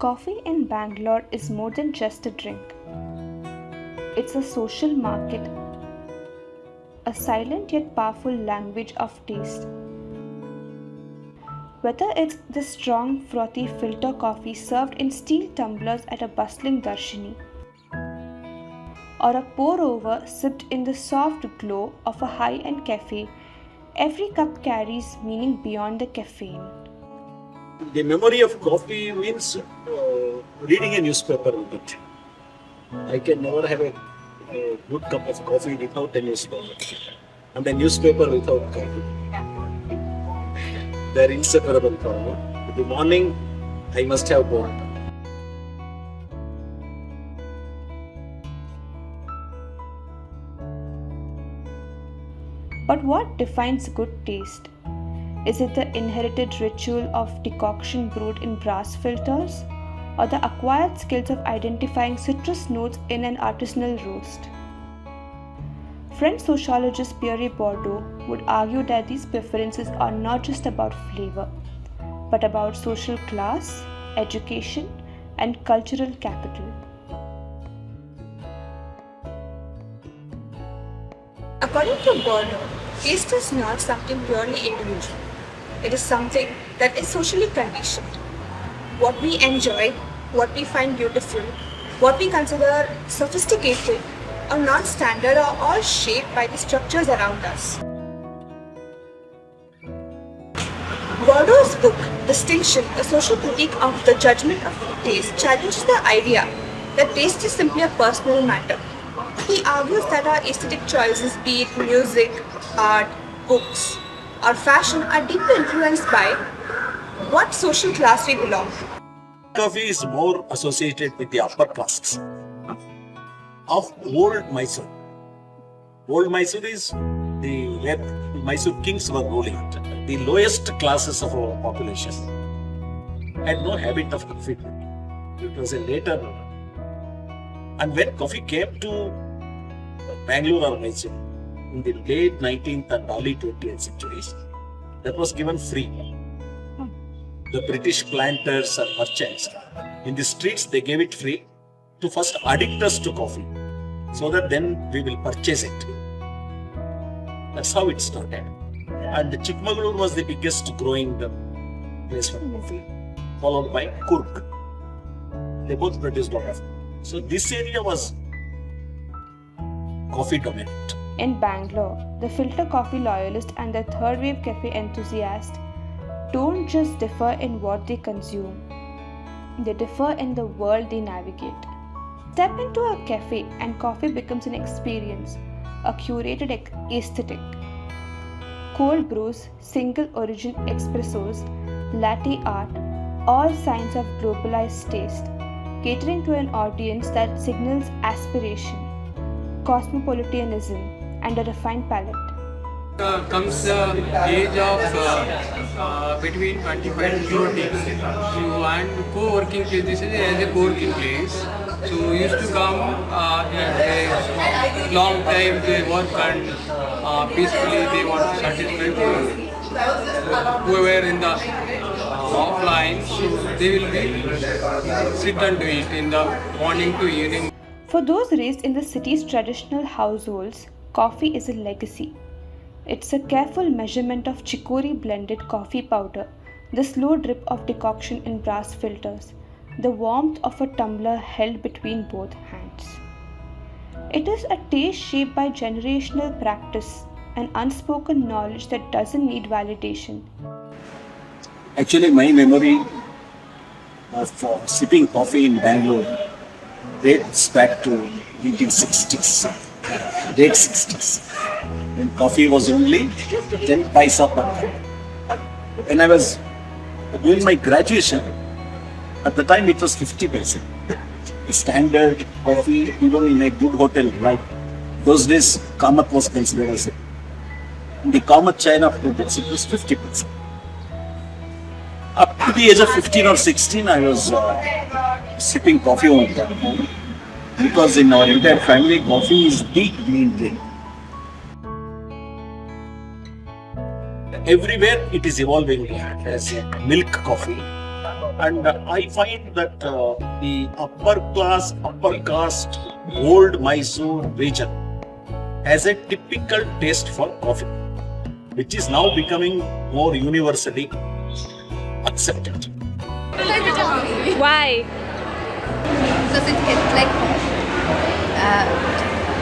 Coffee in Bangalore is more than just a drink. It's a social market, a silent yet powerful language of taste. Whether it's the strong, frothy filter coffee served in steel tumblers at a bustling Darshini, or a pour-over sipped in the soft glow of a high-end cafe, every cup carries meaning beyond the caffeine. The memory of coffee means reading a newspaper with it. I can never have a good cup of coffee without a newspaper, and a newspaper without coffee. They are inseparable for me. In the morning, I must have both. But what defines good taste? Is it the inherited ritual of decoction brewed in brass filters, or the acquired skills of identifying citrus notes in an artisanal roast? French sociologist Pierre Bourdieu would argue that these preferences are not just about flavor, but about social class, education, and cultural capital. According to Bourdieu, taste is not something purely individual. It is something that is socially conditioned. What we enjoy, what we find beautiful, what we consider sophisticated or non-standard are all shaped by the structures around us. Bourdieu's book, Distinction, a social critique of the judgment of taste, challenges the idea that taste is simply a personal matter. He argues that our aesthetic choices, be it music, art, books, or fashion, are deeply influenced by what social class we belong to. Coffee is more associated with the upper castes of old Mysore. Old Mysore is where Mysore kings were ruling. The lowest classes of our population had no habit of coffee. It was a later. And when coffee came to Bangalore or Mysore in the late 19th and early 20th centuries, that was given free. The British planters and merchants in the streets, they gave it free to first addict us to coffee, so that then we will purchase it. That's how it started. And Chikmagalur was the biggest growing place for coffee, followed by Kurk. They both produced lot of. So this area was coffee dominant. In Bangalore, the filter coffee loyalist and the third wave cafe enthusiast don't just differ in what they consume, they differ in the world they navigate. Step into a cafe and coffee becomes an experience, a curated aesthetic. Cold brews, single origin espressos, latte art, all signs of globalized taste, catering to an audience that signals aspiration, cosmopolitanism, and a refined palate. Comes the age of between 25 and 30. So, and co-working place, this is as a co-working place. So used to come a long time, they work and peacefully they want to satisfy whoever in the offline, so they will be sit and do it in the morning to evening. For those raised in the city's traditional households, coffee is a legacy. It's a careful measurement of chicory blended coffee powder, the slow drip of decoction in brass filters, the warmth of a tumbler held between both hands. It is a taste shaped by generational practice and unspoken knowledge that doesn't need validation. Actually, my memory of sipping coffee in Bangalore dates back to 1960s, late 60s. When coffee was only 10 paisa per cup. When I was doing my graduation, at the time it was 50 paisa. The standard coffee, even in a good hotel, like those days, Kamat was considered as in the Kamat chain of hotels, it was 50 paisa. Up to the age of 15 or 16, I was sipping coffee all the time. Because in our entire family, coffee is the main drink. Everywhere it is evolving as milk coffee, And I find that the upper class, upper caste, old Mysore region has a typical taste for coffee, which is now becoming more universally accepted. Why? Because it hits like home.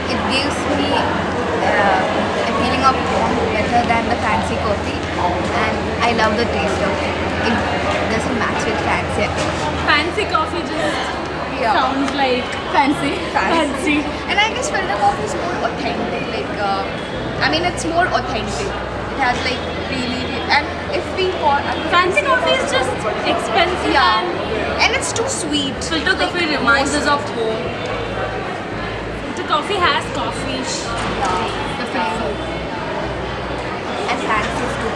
It gives me a feeling of home better than the fancy coffee, and I love the taste of it. It doesn't match with fancy at all. Fancy coffee just sounds like fancy. And I guess filter coffee is more authentic. It's more authentic. It has like really, and if we pour Fancy coffee is just expensive and it's too sweet. filter coffee reminds us of home. Filter coffee has coffee. The flavor. And fancy is too.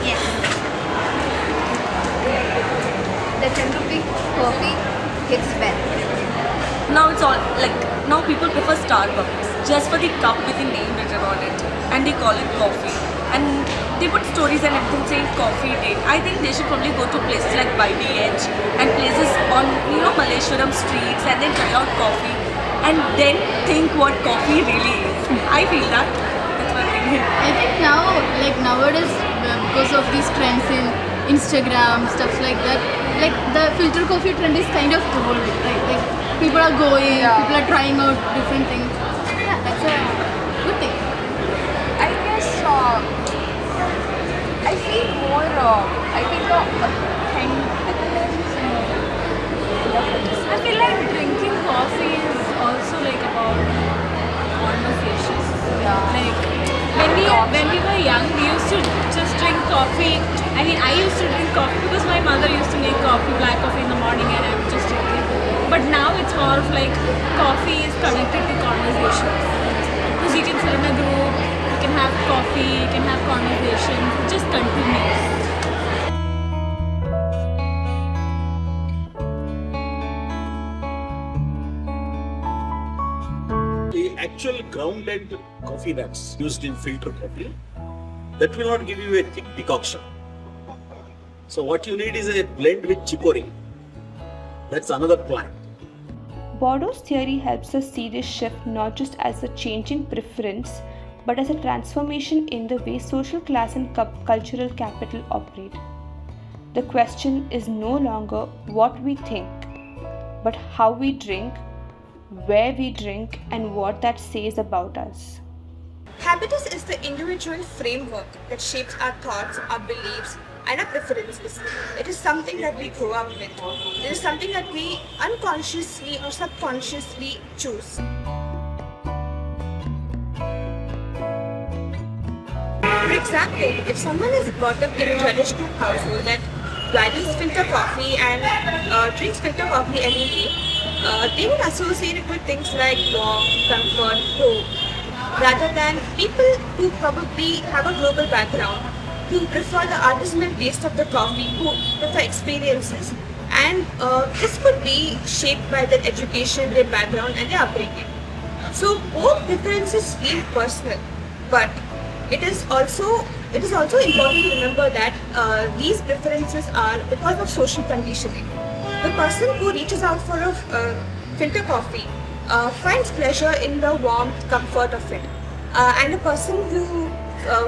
Yes. The 10 rupee coffee hits well. Now it's all now people prefer Starbucks just for the cup with the name written on it, and they call it coffee. And they put stories and everything saying coffee date. I think they should probably go to places like YBH and places on Malleshwaram streets and then try out coffee and then think what coffee really is. I feel that. That's my opinion. I think nowadays, because of these trends in Instagram, stuff like that, the filter coffee trend is kind of evolving, right? Like people are going, people are trying out different things. Yeah, that's a good thing. I guess I feel more. I feel the authenticness. I feel like drinking coffee is also about conversations. When we were young, we used to just drink coffee. I used to drink coffee because my mother used to make black coffee in the morning, and I would just drink it. But now it's more of coffee is connected to conversations. Because you can sit in a group, you can have coffee, you can have conversations. It just continues. The actual grounded coffee nuts used in filter coffee, that will not give you a thick decoction. So what you need is a blend with chicory. That's another plant. Bourdieu's theory helps us see this shift not just as a change in preference, but as a transformation in the way social class and cultural capital operate. The question is no longer what we think, but how we drink, where we drink, and what that says about us. Habitus is the individual framework that shapes our thoughts, our beliefs, and our preferences. It is something that we grow up with. It is something that we unconsciously or subconsciously choose. For example, if someone is brought up in a traditional household that values filter coffee and drinks filter coffee every day, they will associate it with things like warmth, comfort, hope, rather than people who probably have a global background, who prefer the artisanal taste of the coffee, who prefer experiences. And this could be shaped by their education, their background, and their upbringing. So both differences feel personal, but it is also important to remember that these preferences are because of social conditioning. The person who reaches out for a filter coffee finds pleasure in the warmth, comfort of it. And a person who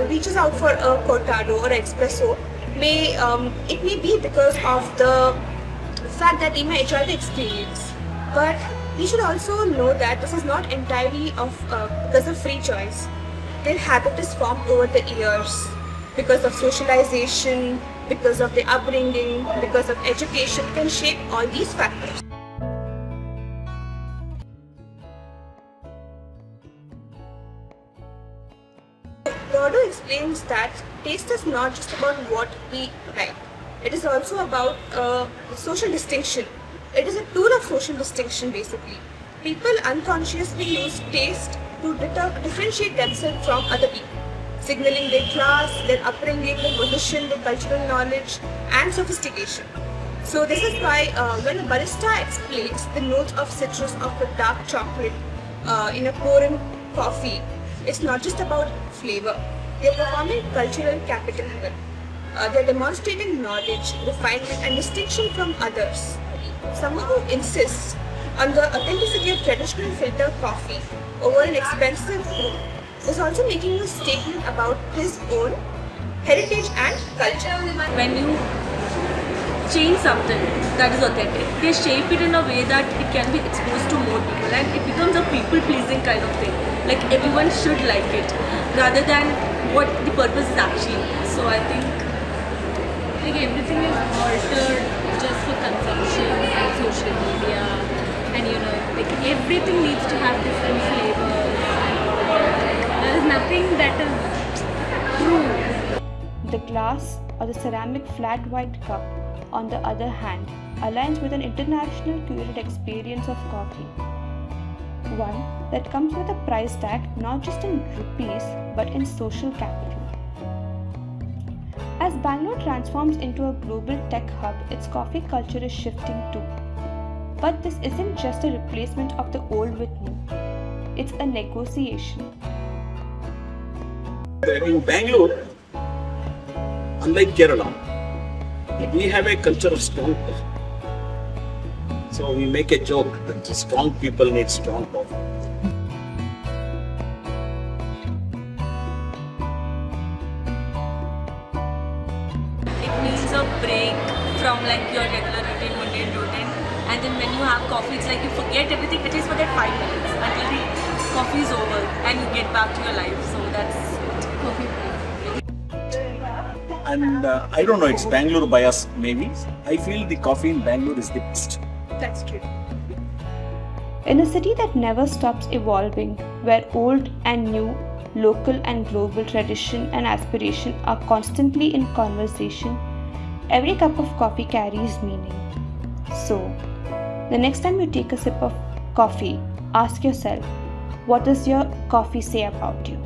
reaches out for a cortado or espresso it may be because of the fact that they may enjoy the experience. But we should also know that this is not entirely because of free choice. Their habit is formed over the years because of socialization, because of their upbringing, because of education can shape all these factors. Bourdieu explains that taste is not just about what we like. It is also about social distinction. It is a tool of social distinction basically. People unconsciously use taste to differentiate themselves from other people, signaling their class, their upbringing, their position, their cultural knowledge and sophistication. So this is why when a barista explains the notes of citrus of a dark chocolate in a pouring coffee, it's not just about flavor. They're performing cultural capital here. They're demonstrating knowledge, refinement, and distinction from others. Someone who insists on the authenticity of traditional filter coffee over an expensive brew is also making a statement about his own heritage and culture. When you change something that is authentic, they shape it in a way that it can be exposed to more people and it becomes a people-pleasing kind of thing. Like everyone should like it rather than what the purpose is actually. So I think Like everything is altered just for consumption and social media, and like everything needs to have different flavors. There is nothing that is true. The glass or the ceramic flat white cup, on the other hand, aligns with an international curated experience of coffee. One that comes with a price tag not just in rupees but in social capital. As Bangalore transforms into a global tech hub, its coffee culture is shifting too. But this isn't just a replacement of the old with new, it's a negotiation. In Bangalore, unlike Kerala, we have a culture of strong coffee. So we make a joke that strong people need strong coffee. it means a break from like your regular routine, mundane routine. And then when you have coffee, it's like you forget everything at least for that 5 minutes until the coffee is over and you get back to your life. So that's Coffee. And I don't know, it's Bangalore bias maybe. I feel the coffee in Bangalore is the best. That's true. In a city that never stops evolving, where old and new, local and global tradition and aspiration are constantly in conversation, every cup of coffee carries meaning. So, the next time you take a sip of coffee, ask yourself, what does your coffee say about you?